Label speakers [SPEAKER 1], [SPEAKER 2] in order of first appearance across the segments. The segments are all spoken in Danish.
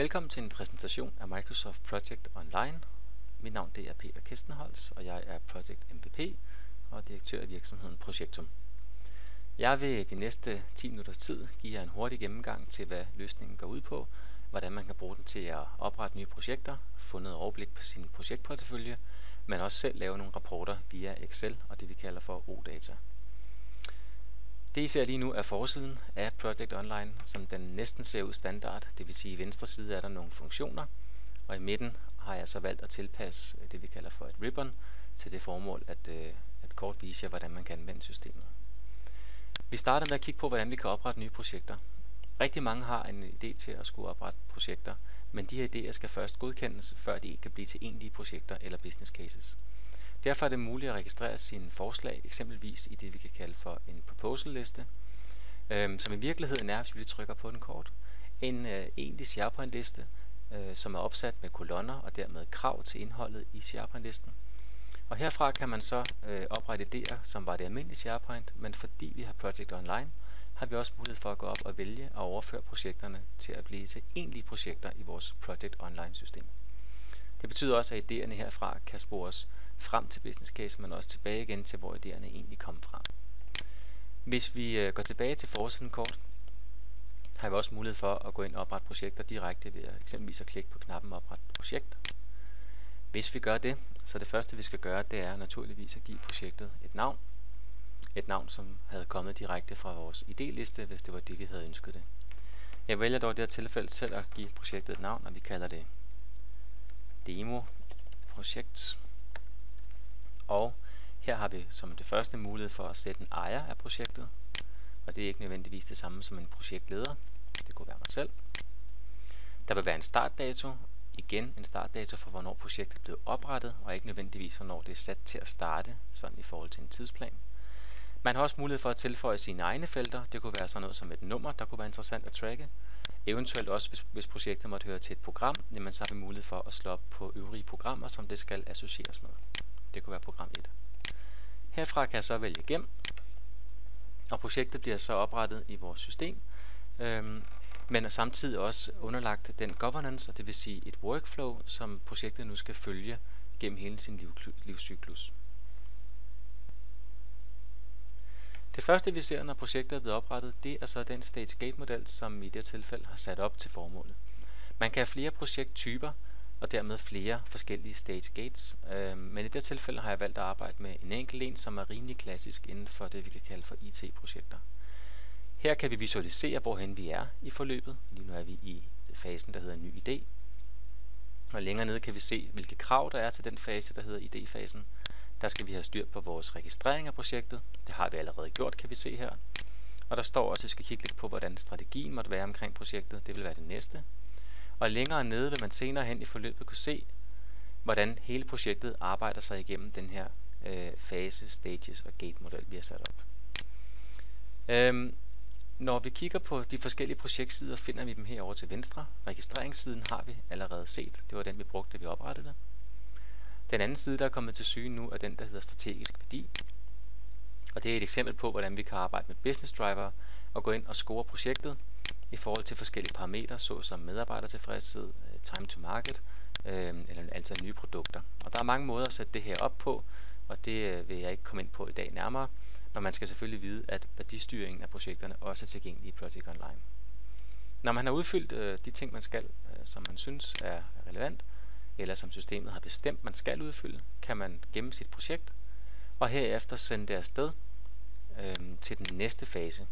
[SPEAKER 1] Velkommen til en præsentation af Microsoft Project Online. Mit navn det er Peter Kistenholz, og jeg er Project MVP og direktør i virksomheden Projektum. Jeg vil de næste 10 minutters tid give jer en hurtig gennemgang til, hvad løsningen går ud på, hvordan man kan bruge den til at oprette nye projekter, få noget overblik på sin projektportefølje, men også selv lave nogle rapporter via Excel og det vi kalder for OData. Det I ser lige nu er forsiden af Project Online, som den næsten ser ud standard. Det vil sige, at i venstre side er der nogle funktioner, og i midten har jeg så valgt at tilpasse det vi kalder for et ribbon til det formål at kort vise jer, hvordan man kan anvende systemet. Vi starter med at kigge på, hvordan vi kan oprette nye projekter. Rigtig mange har en idé til at skulle oprette projekter, men de her idéer skal først godkendes, før de kan blive til egentlige projekter eller business cases. Derfor er det muligt at registrere sine forslag, eksempelvis i det vi kan kalde for en proposal liste, som i virkeligheden er, hvis vi trykker på den kort, en egentlig SharePoint liste, som er opsat med kolonner og dermed krav til indholdet i SharePoint listen. Og herfra kan man så oprette idéer, som var det almindelige SharePoint, men fordi vi har Project Online, har vi også mulighed for at gå op og vælge at overføre projekterne til at blive til egentlige projekter i vores Project Online system. Det betyder også, at idéerne herfra kan spores frem til business case, men også tilbage igen til, hvor idéerne egentlig kom fra. Hvis vi går tilbage til forsiden kort, har vi også mulighed for at gå ind og oprette projekter direkte ved eksempelvis at klikke på knappen Opret projekt. Hvis vi gør det, så det første vi skal gøre, det er naturligvis at give projektet et navn. Et navn, som havde kommet direkte fra vores idéliste, hvis det var det, vi havde ønsket det. Jeg vælger dog i det her tilfælde selv at give projektet et navn, og vi kalder det Demo Projekt. Og her har vi som det første mulighed for at sætte en ejer af projektet, og det er ikke nødvendigvis det samme som en projektleder. Det kunne være mig selv. Der vil være en startdato, igen en startdato for hvornår projektet blev oprettet, og ikke nødvendigvis hvornår det er sat til at starte, sådan i forhold til en tidsplan. Man har også mulighed for at tilføje sine egne felter. Det kunne være sådan noget som et nummer, der kunne være interessant at tracke. Eventuelt også, hvis projektet måtte høre til et program, jamen så har vi mulighed for at slå op på øvrige programmer, som det skal associeres med. Det kunne være program 1. Herfra kan jeg så vælge gem, og projektet bliver så oprettet i vores system, men er samtidig også underlagt den governance, og det vil sige et workflow, som projektet nu skal følge gennem hele sin livscyklus. Det første vi ser, når projektet er blevet oprettet, det er så den stage gate model, som i det tilfælde har sat op til formålet. Man kan have flere projekttyper, og dermed flere forskellige stage gates, men i det tilfælde har jeg valgt at arbejde med en enkelt en, som er rimelig klassisk inden for det vi kan kalde for IT-projekter. Her kan vi visualisere, hvorhen vi er i forløbet. Lige nu er vi i fasen, der hedder ny idé. Og længere nede kan vi se, hvilke krav der er til den fase, der hedder idéfasen. Der skal vi have styr på vores registrering af projektet. Det har vi allerede gjort, kan vi se her. Og der står også, at vi skal kigge lidt på, hvordan strategien måtte være omkring projektet. Det vil være det næste. Og længere nede vil man senere hen i forløbet kunne se, hvordan hele projektet arbejder sig igennem den her fase, stages og gate model, vi har sat op. Når vi kigger på de forskellige projektsider, finder vi dem herovre til venstre. Registreringssiden har vi allerede set. Det var den, vi brugte, da vi oprettede det. Den anden side, der er kommet til syne nu, er den, der hedder strategisk værdi. Og det er et eksempel på, hvordan vi kan arbejde med business driver og gå ind og score projektet i forhold til forskellige parametre, såsom medarbejdertilfredshed, time to market, eller altså nye produkter. Og der er mange måder at sætte det her op på, og det vil jeg ikke komme ind på i dag nærmere, men man skal selvfølgelig vide, at værdistyringen af projekterne også er tilgængelig i Project Online. Når man har udfyldt de ting, man skal, som man synes er relevant, eller som systemet har bestemt, man skal udfylde, kan man gemme sit projekt, og herefter sende det afsted til den næste fase.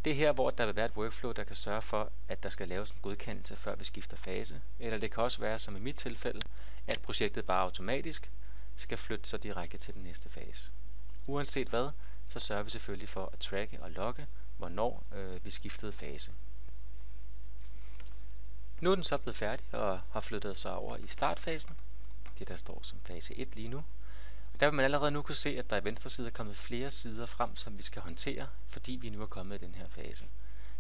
[SPEAKER 1] Det er her, hvor der vil være et workflow, der kan sørge for, at der skal laves en godkendelse, før vi skifter fase. Eller det kan også være, som i mit tilfælde, at projektet bare automatisk skal flytte sig direkte til den næste fase. Uanset hvad, så sørger vi selvfølgelig for at tracke og logge, hvornår vi skiftede fase. Nu er den så blevet færdig og har flyttet sig over i startfasen. Det der står som fase 1 lige nu. Og der vil man allerede nu kunne se, at der i venstre side er kommet flere sider frem, som vi skal håndtere, fordi vi nu er kommet i den her fase.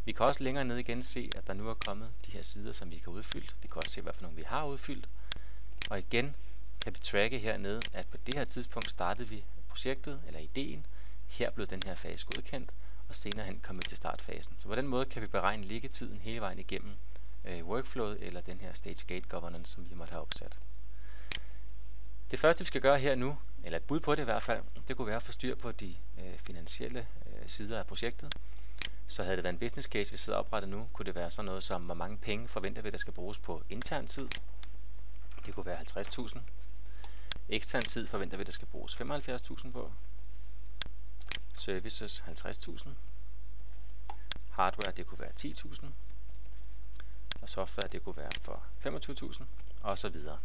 [SPEAKER 1] Vi kan også længere ned igen se, at der nu er kommet de her sider, som vi kan udfylde. Vi kan også se, hvad for nogle vi har udfyldt. Og igen kan vi tracke hernede, at på det her tidspunkt startede vi projektet, eller ideen. Her blev den her fase godkendt, og senere hen kommer vi til startfasen. Så på den måde kan vi beregne liggetiden hele vejen igennem workflowet eller den her stage gate governance, som vi måtte have opsat. Det første, vi skal gøre her nu, eller et bud på det i hvert fald, det kunne være at få styr på de finansielle sider af projektet. Så havde det været en business case, vi sidder oprettet nu, kunne det være sådan noget som, hvor mange penge forventer vi, der skal bruges på intern tid. Det kunne være 50.000. Ekstern tid forventer vi, der skal bruges 75.000 på. Services 50.000. Hardware, det kunne være 10.000. Og software, det kunne være for 25.000. Og så videre.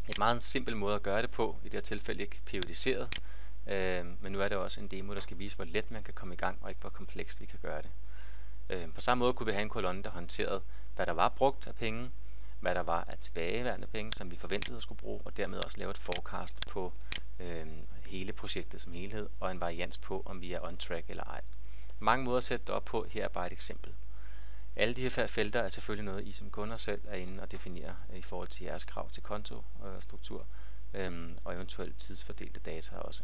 [SPEAKER 1] Et meget simpel måde at gøre det på, i det her tilfælde ikke periodiseret. Men nu er det også en demo, der skal vise, hvor let man kan komme i gang, og ikke hvor komplekst vi kan gøre det. På samme måde kunne vi have en kolonne, der håndterede, hvad der var brugt af penge, hvad der var af tilbageværende penge, som vi forventede at skulle bruge, og dermed også lave et forecast på hele projektet som helhed, og en varians på, om vi er on track eller ej. Mange måder at sætte det op på, her er bare et eksempel. Alle de her felter er selvfølgelig noget, I som kunder selv er inde og definere i forhold til jeres krav til kontostruktur, og eventuelt tidsfordelte data også.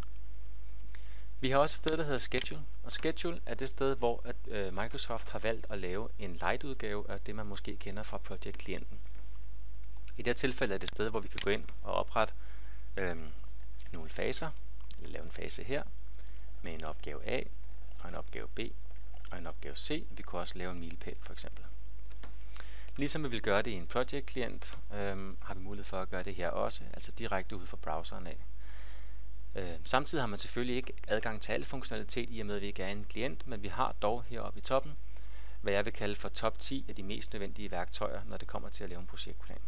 [SPEAKER 1] Vi har også et sted, der hedder Schedule, og Schedule er det sted, hvor Microsoft har valgt at lave en light-udgave af det, man måske kender fra Project-klienten. I det her tilfælde er det et sted, hvor vi kan gå ind og oprette nogle faser, eller lave en fase her, med en opgave A, og en opgave B, og en opgave C. Vi kunne også lave en milepæl for eksempel. Ligesom vi vil gøre det i en Project-klient, har vi mulighed for at gøre det her også, altså direkte ud fra browseren af. Samtidig har man selvfølgelig ikke adgang til al funktionalitet, i og med at vi ikke er en klient, men vi har dog heroppe i toppen, hvad jeg vil kalde for top 10 af de mest nødvendige værktøjer, når det kommer til at lave en projektplan.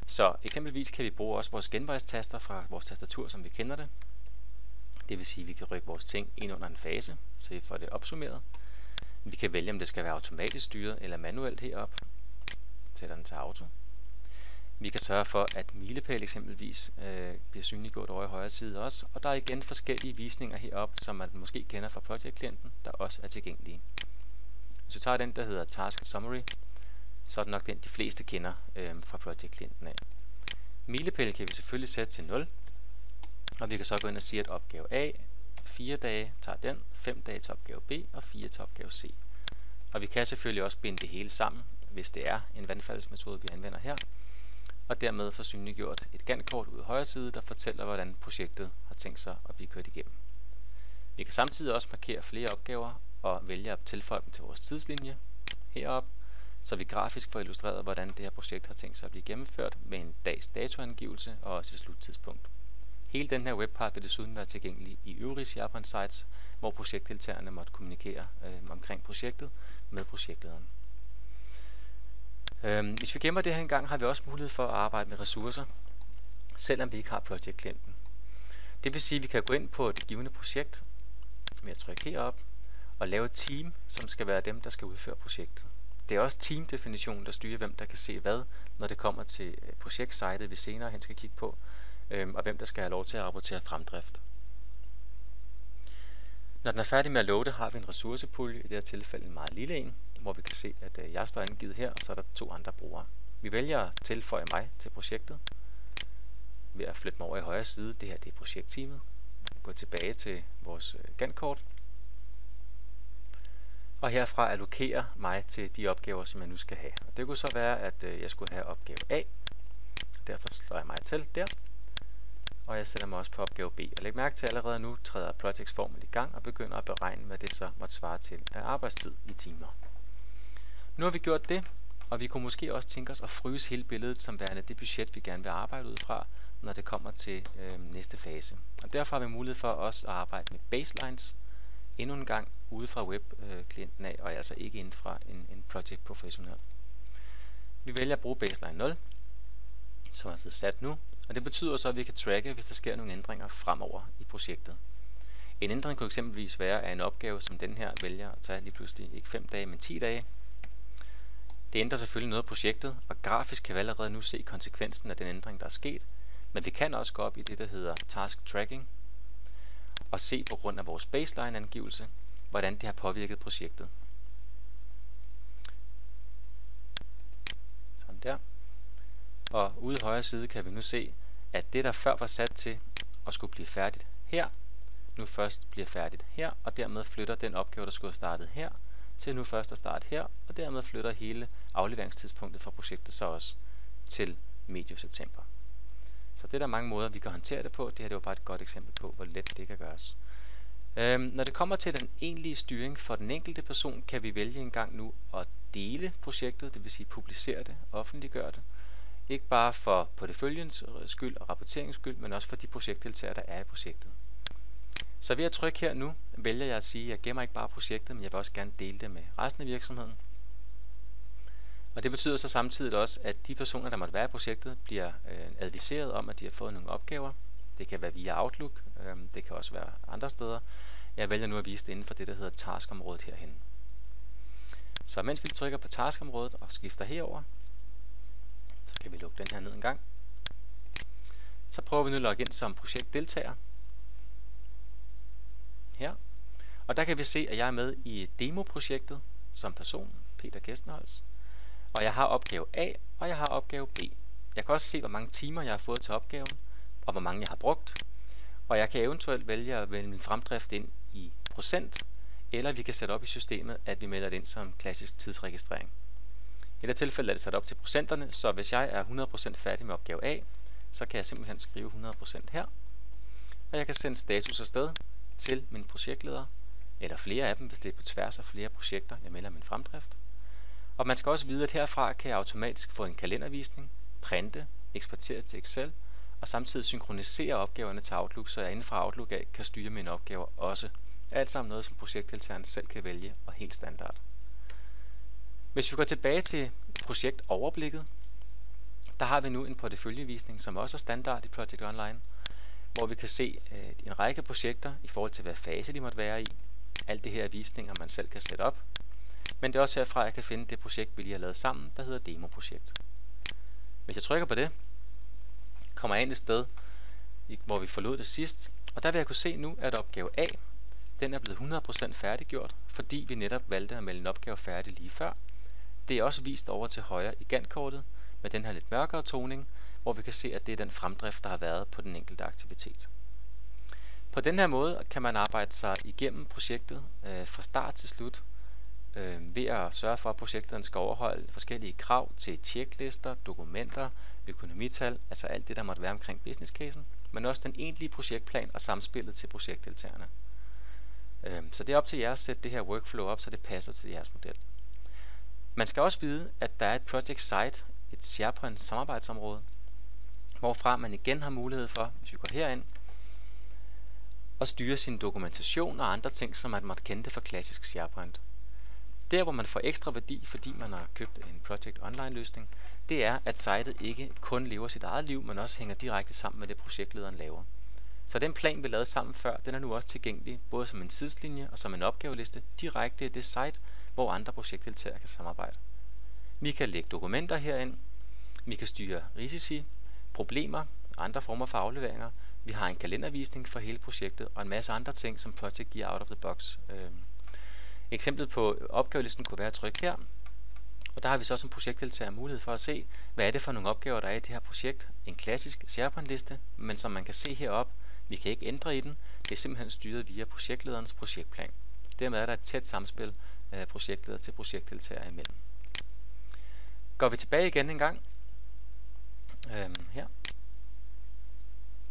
[SPEAKER 1] Så eksempelvis kan vi bruge også vores genvejstaster fra vores tastatur, som vi kender det. Det vil sige, at vi kan rykke vores ting ind under en fase, så vi får det opsummeret. Vi kan vælge, om det skal være automatisk styret eller manuelt heroppe. Sætter den til auto. Vi kan sørge for, at milepæl eksempelvis bliver synliggjort over i højre side også. Og der er igen forskellige visninger heroppe, som man måske kender fra Project-klienten, der også er tilgængelige. Hvis vi tager den, der hedder Task Summary, så er det nok den, de fleste kender fra Project-klienten af. Milepæl kan vi selvfølgelig sætte til 0. Og vi kan så gå ind og sige, at opgave A, 4 dage tager den, 5 dage til opgave B og 4 til opgave C. Og vi kan selvfølgelig også binde det hele sammen, hvis det er en vandfaldsmetode, vi anvender her. Og dermed få synliggjort et Gantt-kort ude i højre side, der fortæller, hvordan projektet har tænkt sig at blive kørt igennem. Vi kan samtidig også markere flere opgaver og vælge at tilføje dem til vores tidslinje heroppe, så vi grafisk får illustreret, hvordan det her projekt har tænkt sig at blive gennemført med en dags datoangivelse og også et sluttidspunkt. Hele den her webpart vil desuden være tilgængelig i øvrige SharePoint sites, hvor projektdeltagerne måtte kommunikere omkring projektet med projektlederen. Hvis vi gemmer det her en gang, har vi også mulighed for at arbejde med ressourcer, selvom vi ikke har Project-klienten. Det vil sige, at vi kan gå ind på et givende projekt med at trykke herop og lave et team, som skal være dem, der skal udføre projektet. Det er også teamdefinitionen, der styrer, hvem der kan se hvad, når det kommer til projektsitet, vi senere hen skal kigge på, og hvem der skal have lov til at rapportere fremdrift. Når den er færdig med at loade, har vi en ressourcepulje, i det her tilfælde en meget lille en, hvor vi kan se, at jeg står angivet her, og så er der 2 andre brugere. Vi vælger at tilføje mig til projektet ved at flytte mig over i højre side. Det her det er projektteamet. Gå tilbage til vores Gantt-kort. Og herfra allokere mig til de opgaver, som jeg nu skal have. Og det kunne så være, at jeg skulle have opgave A. Derfor slår jeg mig til der. Og jeg sætter mig også på opgave B. Og læg mærke til, at allerede nu træder Projects formel i gang og begynder at beregne, hvad det så måtte svare til af arbejdstid i timer. Nu har vi gjort det, og vi kunne måske også tænke os at fryse hele billedet som værende det budget, vi gerne vil arbejde ud fra, når det kommer til næste fase. Og derfor har vi mulighed for også at arbejde med baselines endnu en gang ude fra web-klienten af, og altså ikke inden fra en Project Professional. Vi vælger at bruge baseline 0, som er blevet sat nu, og det betyder så, at vi kan tracke, hvis der sker nogle ændringer fremover i projektet. En ændring kunne eksempelvis være, at en opgave som den her vælger at tage lige pludselig ikke 5 dage, men 10 dage. Det ændrer selvfølgelig noget af projektet, og grafisk kan vi allerede nu se konsekvensen af den ændring, der er sket, men vi kan også gå op i det, der hedder Task Tracking, og se på grund af vores baseline-angivelse, hvordan det har påvirket projektet. Sådan der. Og ude i højre side kan vi nu se, at det, der før var sat til at skulle blive færdigt her, nu først bliver færdigt her, og dermed flytter den opgave, der skulle have startet her, til nu først at starte her, og dermed flytter hele afleveringstidspunktet for projektet så også til medio september. Så det er der mange måder, vi kan håndtere det på. Det her det var bare et godt eksempel på, hvor let det kan gøres. Når det kommer til den egentlige styring for den enkelte person, kan vi vælge en gang nu at dele projektet, det vil sige publicere det, offentliggøre det. Ikke bare for porteføljens skyld og rapporteringens skyld, men også for de projektdeltagere, der er i projektet. Så ved at trykke her nu, vælger jeg at sige, at jeg gemmer ikke bare projektet, men jeg vil også gerne dele det med resten af virksomheden. Og det betyder så samtidig også, at de personer, der måtte være i projektet, bliver adviseret om, at de har fået nogle opgaver. Det kan være via Outlook, det kan også være andre steder. Jeg vælger nu at vise det inden for det, der hedder taskområdet herhen. Så mens vi trykker på taskområdet og skifter herover, så kan vi lukke den her ned en gang. Så prøver vi nu at logge ind som projektdeltager. Her. Og der kan vi se, at jeg er med i demoprojektet som person, Peter Kestenholz. Og jeg har opgave A, og jeg har opgave B. Jeg kan også se, hvor mange timer jeg har fået til opgaven, og hvor mange jeg har brugt. Og jeg kan eventuelt vælge at vælge min fremdrift ind i procent, eller vi kan sætte op i systemet, at vi melder det ind som klassisk tidsregistrering. I det tilfælde er det sat op til procenterne, så hvis jeg er 100% færdig med opgave A, så kan jeg simpelthen skrive 100% her. Og jeg kan sende status afsted til min projektleder, eller flere af dem, hvis det er på tværs af flere projekter, jeg melder min fremdrift. Og man skal også vide, at herfra kan jeg automatisk få en kalendervisning, printe, eksportere til Excel, og samtidig synkronisere opgaverne til Outlook, så jeg inden fra Outlook af kan styre mine opgaver også. Alt sammen noget, som projektdeltagerne selv kan vælge, og helt standard. Hvis vi går tilbage til projektoverblikket, der har vi nu en porteføljevisning, som også er standard i Project Online, hvor vi kan se en række projekter i forhold til, hvad fase de måtte være i. Alt det her er visninger, man selv kan sætte op. Men det er også herfra, jeg kan finde det projekt, vi lige har lavet sammen, der hedder demoprojekt. Hvis jeg trykker på det, kommer jeg ind et sted, hvor vi forlod det sidst. Og der vil jeg kunne se nu, at opgave A, den er blevet 100% færdiggjort, fordi vi netop valgte at melde en opgave færdig lige før. Det er også vist over til højre i Gantt-kortet med den her lidt mørkere toning, hvor vi kan se, at det er den fremdrift, der har været på den enkelte aktivitet. På den her måde kan man arbejde sig igennem projektet fra start til slut, ved at sørge for, at projekterne skal overholde forskellige krav til checklister, dokumenter, økonomital, altså alt det, der måtte være omkring business casen, men også den egentlige projektplan og samspillet til projektdeltagerne. Så det er op til jer at sætte det her workflow op, så det passer til jeres model. Man skal også vide, at der er et project site, et SharePoint samarbejdsområde, hvorfra man igen har mulighed for, hvis vi går herind, at styre sin dokumentation og andre ting, som man måtte kende det fra klassisk SharePoint. Der, hvor man får ekstra værdi, fordi man har købt en Project Online løsning, det er, at sitet ikke kun lever sit eget liv, men også hænger direkte sammen med det, projektlederen laver. Så den plan, vi lavede sammen før, den er nu også tilgængelig, både som en tidslinje og som en opgaveliste, direkte i det site, hvor andre projektdeltagere kan samarbejde. Vi kan lægge dokumenter herind, vi kan styre risici, problemer, andre former for afleveringer, vi har en kalendervisning for hele projektet, og en masse andre ting, som Project giver out of the box. Eksemplet på opgavelisten kunne være at trykke her, og der har vi så som projektdeltager mulighed for at se, hvad er det for nogle opgaver, der er i det her projekt. En klassisk SharePoint-liste, men som man kan se heroppe, vi kan ikke ændre i den, det er simpelthen styret via projektlederens projektplan. Dermed er der et tæt samspil af projektleder til projektdeltager imellem. Går vi tilbage igen en gang, her,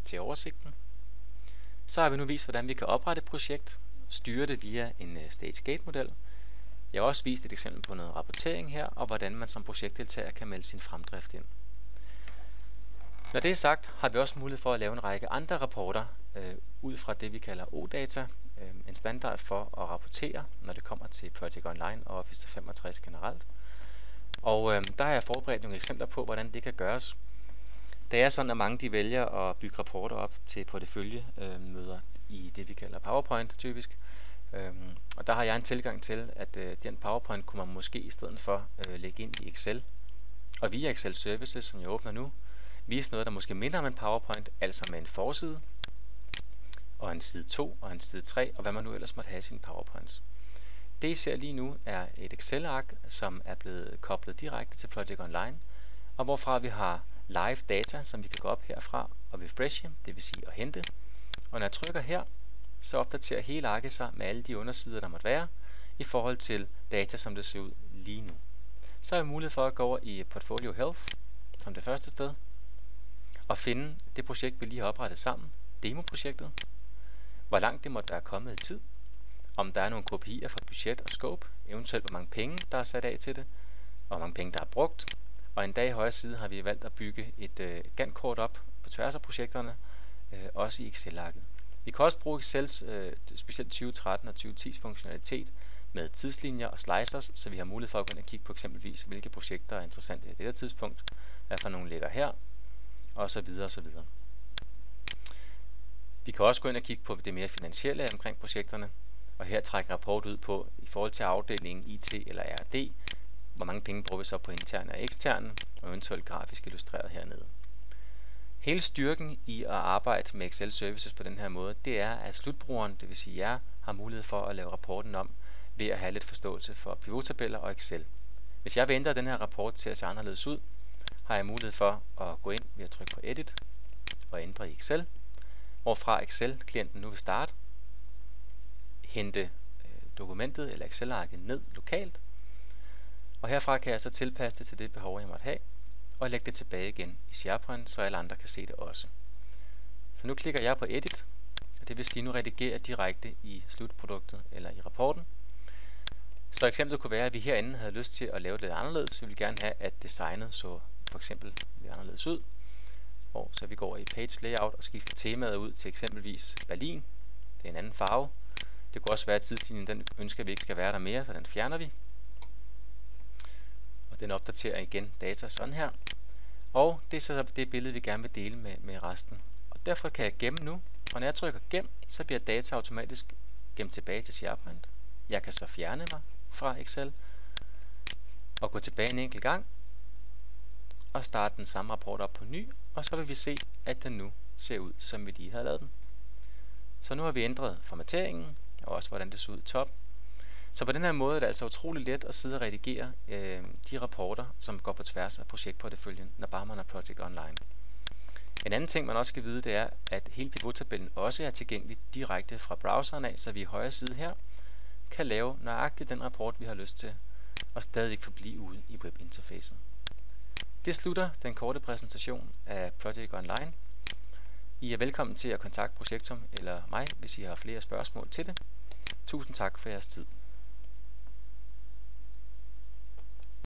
[SPEAKER 1] til oversigten, så har vi nu vist, hvordan vi kan oprette et projekt, styre det via en stage-gate-model. Jeg har også vist et eksempel på noget rapportering her, og hvordan man som projektdeltager kan melde sin fremdrift ind. Når det er sagt, har vi også mulighed for at lave en række andre rapporter ud fra det, vi kalder OData, en standard for at rapportere, når det kommer til Project Online og Office 365 generelt. Og der har jeg forberedt nogle eksempler på, hvordan det kan gøres. Det er sådan, at mange de vælger at bygge rapporter op til porteføljemøder i det, vi kalder PowerPoint typisk. Og der har jeg en tilgang til, at den PowerPoint kunne man måske i stedet for lægge ind i Excel. Og via Excel Services, som jeg åbner nu, vise noget, der måske minder om en PowerPoint, altså med en forside, og en side 2 og en side 3, og hvad man nu ellers måtte have i sine PowerPoints. Det I ser lige nu er et Excel-ark, som er blevet koblet direkte til Project Online, og hvorfra vi har live data, som vi kan gå op herfra og refreshe, det vil sige at hente. Og når jeg trykker her, så opdaterer hele arket sig med alle de undersider, der måtte være. i forhold til data, som det ser ud lige nu. Så har vi mulighed for at gå over i Portfolio Health som det første sted og finde det projekt, vi lige har oprettet sammen, demoprojektet, hvor langt det måtte være kommet i tid, om der er nogle kopier fra budget og scope, eventuelt hvor mange penge, der er sat af til det, og hvor mange penge, der er brugt. Og endda i højre side har vi valgt at bygge et Gantt-kort op på tværs af projekterne, også i Excel-arket. Vi kan også bruge Excels specielt 2013 og 2010's funktionalitet med tidslinjer og slicers, så vi har mulighed for at gå ind og kigge på eksempelvis, hvilke projekter er interessante i dette tidspunkt, hvad for nogle letter her, og så videre og så videre. Vi kan også gå ind og kigge på det mere finansielle omkring projekterne, og her trække rapport ud på, i forhold til afdelingen IT eller R&D, hvor mange penge bruger vi så på interne og eksterne, og eventuelt grafisk illustreret hernede. Hele styrken i at arbejde med Excel Services på den her måde, det er, at slutbrugeren, det vil sige jer, har mulighed for at lave rapporten om, ved at have lidt forståelse for pivottabeller og Excel. Hvis jeg vil ændre den her rapport til at se anderledes ud, har jeg mulighed for at gå ind ved at trykke på Edit og ændre i Excel, hvorfra Excel-klienten nu vil starte, hente dokumentet eller Excel-arket ned lokalt, og herfra kan jeg så tilpasse det til det behov, jeg måtte have, og lægge det tilbage igen i SharePoint, så alle andre kan se det også. Så nu klikker jeg på Edit, og det vil sige, at nu redigerer direkte i slutproduktet eller i rapporten. Så eksemplet kunne være, at vi herinde havde lyst til at lave det lidt anderledes. Vi vil gerne have, at designet så for eksempel lidt anderledes ud. Og så vi går over i Page Layout og skifter temaet ud til eksempelvis Berlin. Det er en anden farve. Det kunne også være, at tidslinjen den ønsker vi ikke skal være der mere, så den fjerner vi. Og den opdaterer igen data sådan her. Og det er så det billede, vi gerne vil dele med resten. Og derfor kan jeg gemme nu. Og når jeg trykker gem, så bliver data automatisk gemt tilbage til SharePoint. Jeg kan så fjerne mig fra Excel og gå tilbage en enkelt gang og starte den samme rapport op på ny, og så vil vi se, at den nu ser ud, som vi lige havde lavet den. Så nu har vi ændret formateringen, og også hvordan det så ud i top. Så på den her måde er det altså utrolig let at sidde og redigere de rapporter, som går på tværs af projektporteføljen, når bare man har Project Online. En anden ting, man også skal vide, det er, at hele pivottabellen også er tilgængelig direkte fra browseren af, så vi i højre side her kan lave nøjagtigt den rapport, vi har lyst til, og stadig forblive ude i webinterfacet. Det slutter den korte præsentation af Project Online. I er velkommen til at kontakte Projektum eller mig, hvis I har flere spørgsmål til det. Tusind tak for jeres tid.